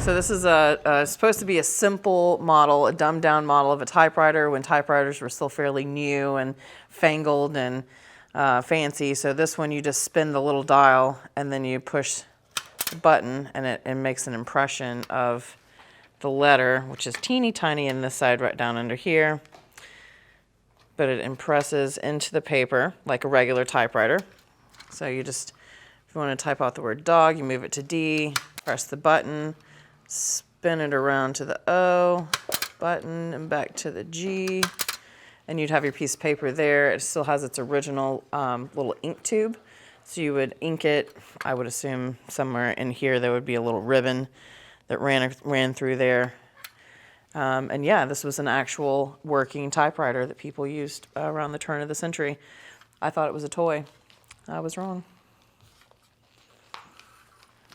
So this is supposed to be a simple model, a dumbed down model of a typewriter when typewriters were still fairly new and fangled and fancy. So this one, you just spin the little dial and then you push the button and it makes an impression of the letter, which is teeny tiny in this side right down under here. But it impresses into the paper like a regular typewriter. So you just, if you want to type out the word dog, you move it to D, press the button, spin it around to the O, button, and back to the G, and you'd have your piece of paper there. It still has its original little ink tube. So you would ink it, I would assume somewhere in here there would be a little ribbon that ran through there. And yeah, this was an actual working typewriter that people used around the turn of the century. I thought it was a toy. I was wrong.